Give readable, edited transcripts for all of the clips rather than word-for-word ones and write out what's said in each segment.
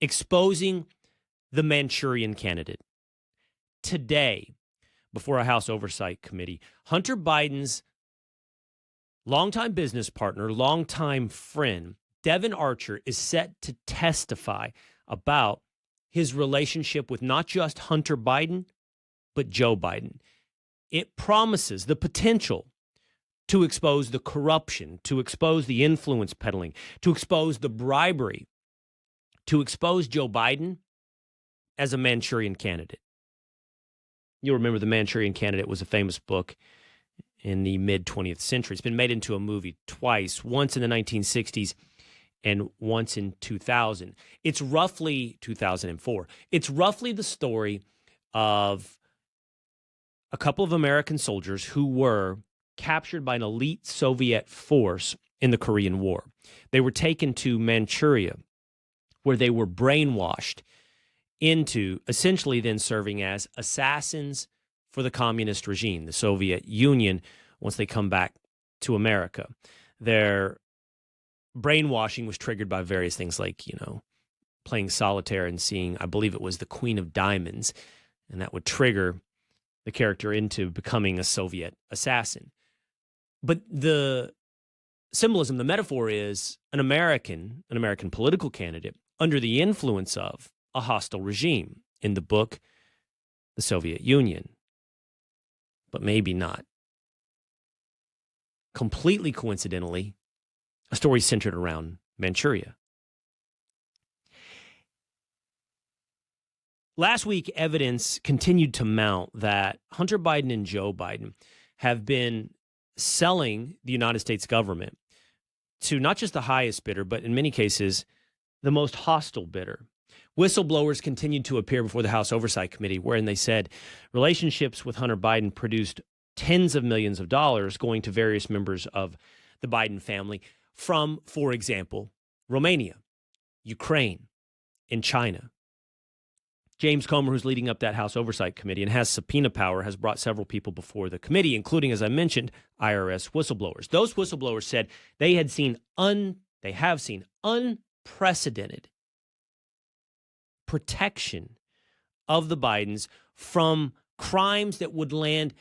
exposing the Manchurian Candidate. Today, before a House Oversight Committee, Hunter Biden's longtime business partner, longtime friend, Devin Archer, is set to testify about his relationship with not just Hunter Biden, but Joe Biden. It promises the potential to expose the corruption, to expose the influence peddling, to expose the bribery, to expose Joe Biden as a Manchurian Candidate. You'll remember The Manchurian Candidate was a famous book in the mid-20th century. It's been made into a movie twice, once in the 1960s and once in 2000. It's roughly 2004. It's roughly the story of a couple of American soldiers who were captured by an elite Soviet force in the Korean War. They were taken to Manchuria, where they were brainwashed into essentially then serving as assassins for the communist regime, the Soviet Union, once they come back to America. Their brainwashing was triggered by various things like, playing solitaire and seeing, I believe it was the Queen of Diamonds, and that would trigger the character into becoming a Soviet assassin. But the symbolism, the metaphor is an American political candidate under the influence of a hostile regime, in the book, the Soviet Union. But maybe not. Completely coincidentally, a story centered around Manchuria. Last week, evidence continued to mount that Hunter Biden and Joe Biden have been selling the United States government to not just the highest bidder, but in many cases, the most hostile bidder. Whistleblowers continued to appear before the House Oversight Committee, wherein they said relationships with Hunter Biden produced tens of millions of dollars going to various members of the Biden family from, for example, Romania, Ukraine, and China. James Comer, who's leading up that House Oversight Committee and has subpoena power, has brought several people before the committee, including, as I mentioned, IRS whistleblowers. Those whistleblowers said they have seen unprecedented protection of the Bidens from crimes that would land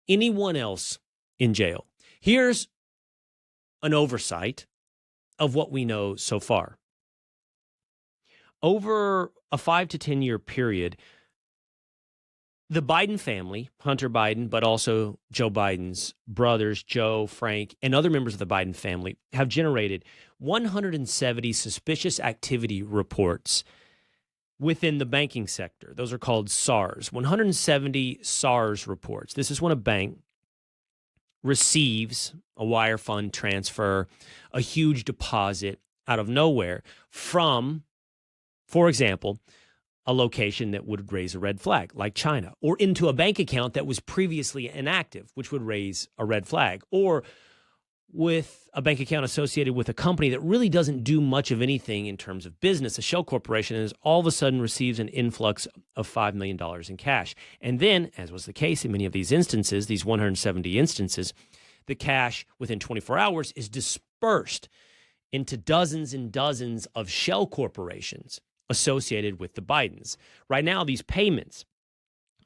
anyone else in jail. Here's an oversight of what we know so far. Over a 5 to 10 year period, the Biden family, Hunter Biden, but also Joe Biden's brothers, Joe, Frank, and other members of the Biden family, have generated 170 suspicious activity reports within the banking sector. Those are called SARS, 170 SARS reports. This is when a bank receives a wire fund transfer, a huge deposit out of nowhere from, for example, a location that would raise a red flag, like China, or into a bank account that was previously inactive, which would raise a red flag, or with a bank account associated with a company that really doesn't do much of anything in terms of business, a shell corporation, and all of a sudden receives an influx of $5 million in cash. And then, as was the case in many of these instances, these 170 instances, the cash within 24 hours is dispersed into dozens and dozens of shell corporations associated with the Bidens. Right now, these payments,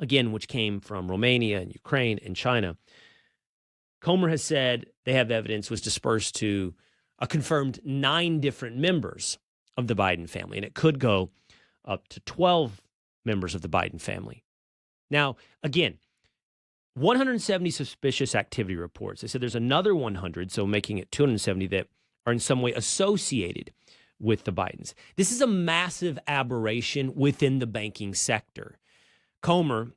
again, which came from Romania and Ukraine and China, Comer has said they have evidence was dispersed to a confirmed 9 different members of the Biden family, and it could go up to 12 members of the Biden family. Now, again, 170 suspicious activity reports. They said there's another 100, so making it 270 that are in some way associated with the Bidens. This is a massive aberration within the banking sector. Comer,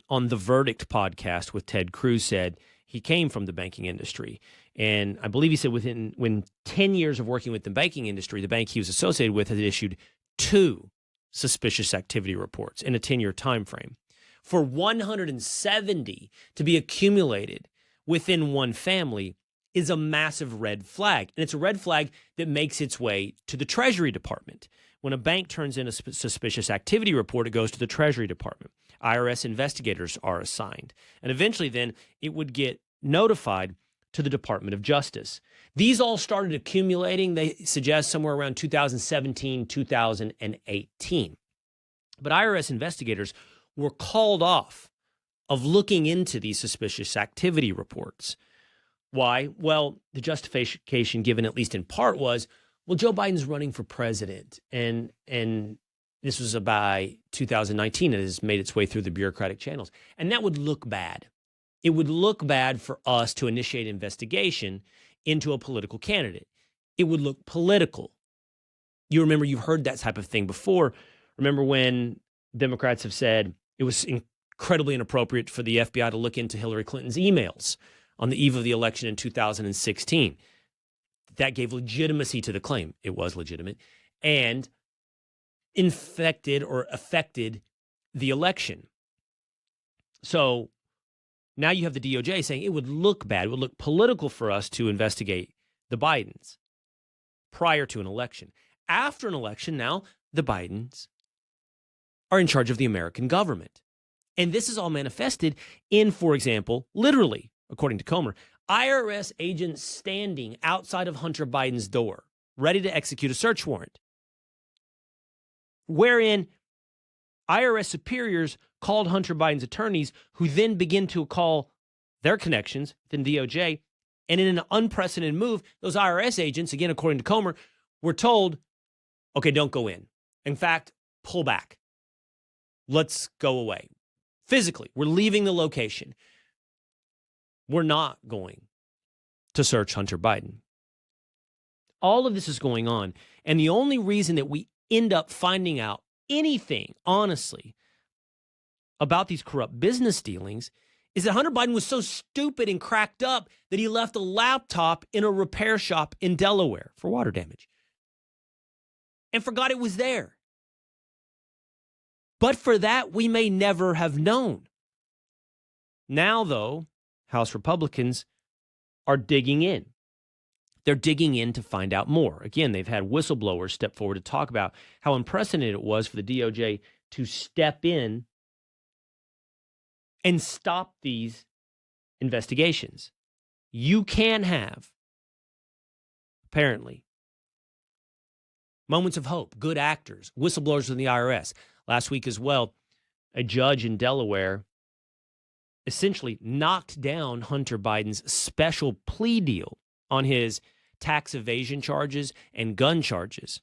on the Verdict podcast with Ted Cruz, said he came from the banking industry. And I believe he said when 10 years of working with the banking industry, the bank he was associated with had issued 2 suspicious activity reports in a 10-year time frame. For 170 to be accumulated within one family is a massive red flag. And it's a red flag that makes its way to the Treasury Department. When a bank turns in a suspicious activity report, it goes to the Treasury Department. IRS investigators are assigned. And eventually then it would get notified to the Department of Justice. These all started accumulating, they suggest, somewhere around 2017, 2018. But IRS investigators were called off of looking into these suspicious activity reports. Why? Well, the justification given, at least in part, was, well, Joe Biden's running for president, and this was by 2019. It has made its way through the bureaucratic channels, and that would look bad. It would look bad for us to initiate investigation into a political candidate. It would look political. You remember, you've heard that type of thing before. Remember when Democrats have said it was incredibly inappropriate for the FBI to look into Hillary Clinton's emails on the eve of the election in 2016. That gave legitimacy to the claim. It was legitimate. And infected or affected the election. So now you have the DOJ saying it would look bad, it would look political for us to investigate the Bidens prior to an election. After an election, now the Bidens are in charge of the American government. And this is all manifested in, for example, literally, according to Comer, IRS agents standing outside of Hunter Biden's door, ready to execute a search warrant, wherein IRS superiors called Hunter Biden's attorneys, who then begin to call their connections within DOJ. And in an unprecedented move, those IRS agents, again, according to Comer, were told, okay, don't go in. In fact, pull back. Let's go away. Physically, we're leaving the location. We're not going to search Hunter Biden. All of this is going on. And the only reason that we end up finding out anything, honestly, about these corrupt business dealings is that Hunter Biden was so stupid and cracked up that he left a laptop in a repair shop in Delaware for water damage and forgot it was there. But for that, we may never have known. Now, though, House Republicans are digging in. They're digging in to find out more. Again, they've had whistleblowers step forward to talk about how unprecedented it was for the DOJ to step in and stop these investigations. You can have, apparently, moments of hope, good actors, whistleblowers from the IRS. Last week as well, a judge in Delaware essentially knocked down Hunter Biden's special plea deal on his tax evasion charges and gun charges.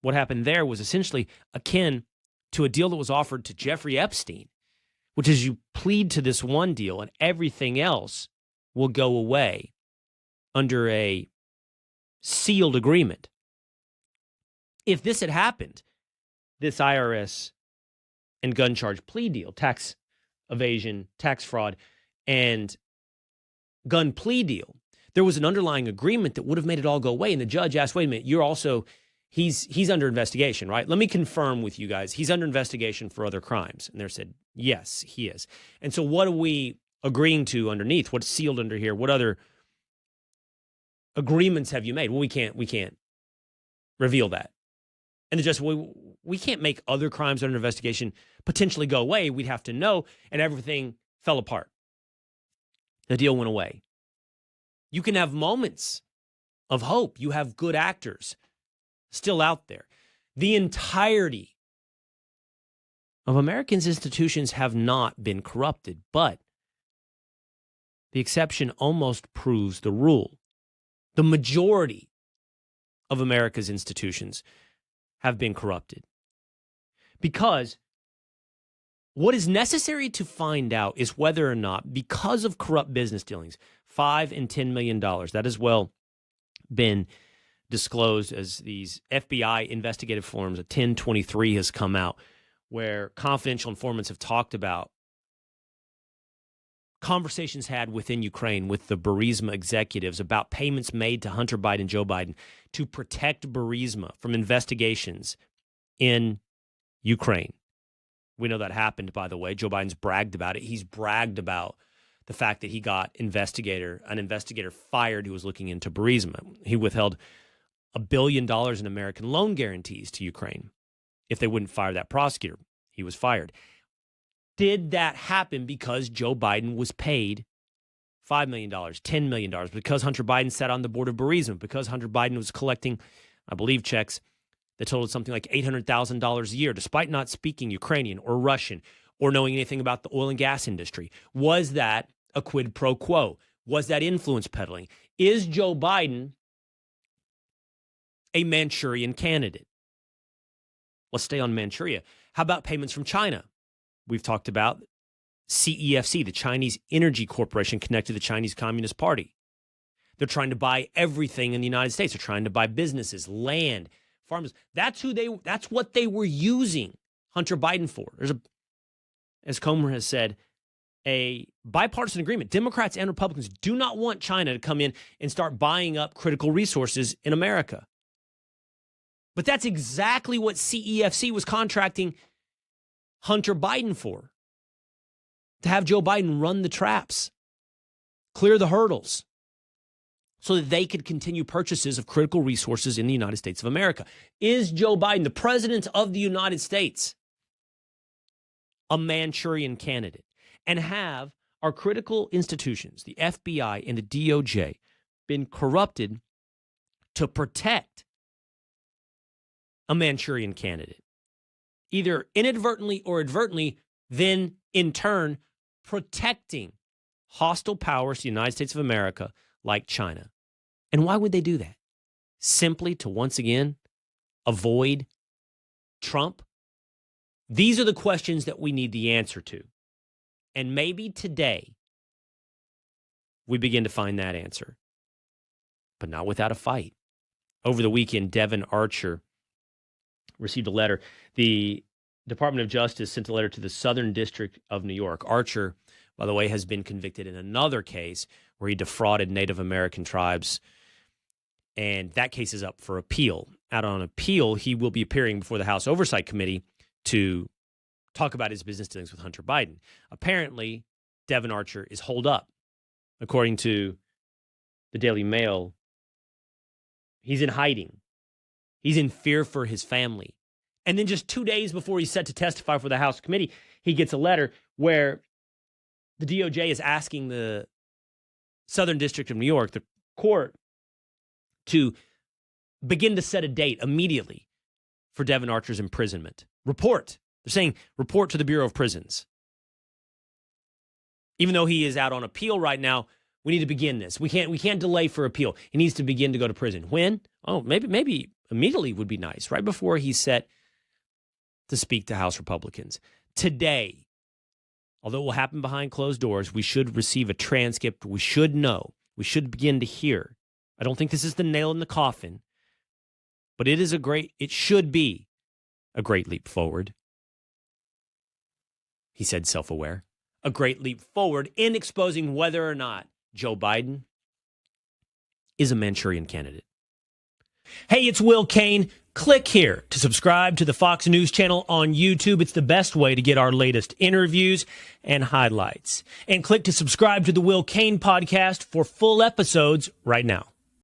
What happened there was essentially akin to a deal that was offered to Jeffrey Epstein, which is you plead to this one deal and everything else will go away under a sealed agreement. If this had happened, this IRS and gun charge plea deal, tax evasion, tax fraud, and gun plea deal, there was an underlying agreement that would have made it all go away. And the judge asked, wait a minute, you're also, he's under investigation, right? Let me confirm with you guys, he's under investigation for other crimes. And they said, yes, he is. And so what are we agreeing to underneath? What's sealed under here? What other agreements have you made? Well, we can't reveal that. And the judge said, we can't make other crimes under investigation potentially go away. We'd have to know. And everything fell apart. The deal went away. You can have moments of hope. You have good actors still out there. The entirety of Americans' institutions have not been corrupted, but the exception almost proves the rule. The majority of America's institutions have been corrupted. Because what is necessary to find out is whether or not, because of corrupt business dealings, $5 and $10 million, that has well been disclosed as these FBI investigative forms, a 1023 has come out, where confidential informants have talked about conversations had within Ukraine with the Burisma executives about payments made to Hunter Biden, Joe Biden, to protect Burisma from investigations in Ukraine. We know that happened, by the way. Joe Biden's bragged about it. He's bragged about the fact that he got an investigator fired who was looking into Burisma. He withheld $1 billion in American loan guarantees to Ukraine. If they wouldn't fire that prosecutor, he was fired. Did that happen because Joe Biden was paid $5 million, $10 million, because Hunter Biden sat on the board of Burisma, because Hunter Biden was collecting, I believe, checks that totaled something like $800,000 a year, despite not speaking Ukrainian or Russian or knowing anything about the oil and gas industry. Was that a quid pro quo? Was that influence peddling? Is Joe Biden a Manchurian candidate? Let's stay on Manchuria. How about payments from China? We've talked about CEFC, the Chinese Energy Corporation connected to the Chinese Communist Party. They're trying to buy everything in the United States. They're trying to buy businesses, land, farms. That's what they were using Hunter Biden for. There's as Comer has said, a bipartisan agreement. Democrats and Republicans do not want China to come in and start buying up critical resources in America. But that's exactly what CEFC was contracting Hunter Biden for. To have Joe Biden run the traps, clear the hurdles, so that they could continue purchases of critical resources in the United States of America. Is Joe Biden, the president of the United States, a Manchurian candidate? And have our critical institutions, the FBI and the DOJ, been corrupted to protect a Manchurian candidate? Either inadvertently or advertently, then in turn protecting hostile powers to the United States of America like China. And why would they do that? Simply to once again avoid Trump? These are the questions that we need the answer to. And maybe today we begin to find that answer, but not without a fight. Over the weekend, Devin Archer received a letter. The Department of Justice sent a letter to the Southern District of New York. Archer, by the way, has been convicted in another case where he defrauded Native American tribes, and that case is up for appeal. Out on appeal, he will be appearing before the House Oversight Committee to talk about his business dealings with Hunter Biden. Apparently, Devin Archer is holed up. According to the Daily Mail, he's in hiding. He's in fear for his family. And then just 2 days before he's set to testify for the House committee, he gets a letter where the DOJ is asking the Southern District of New York, the court, to begin to set a date immediately for Devin Archer's imprisonment. Report. They're saying report to the Bureau of Prisons. Even though he is out on appeal right now, we need to begin this. We can't delay for appeal. He needs to begin to go to prison. When? Oh, maybe immediately would be nice, right before he's set to speak to House Republicans. Today, although it will happen behind closed doors, we should receive a transcript. We should know. We should begin to hear. I don't think this is the nail in the coffin, but it should be a great leap forward. He said self-aware. A great leap forward in exposing whether or not Joe Biden is a Manchurian candidate. Hey, it's Will Cain. Click here to subscribe to the Fox News channel on YouTube. It's the best way to get our latest interviews and highlights. And click to subscribe to the Will Cain Podcast for full episodes right now.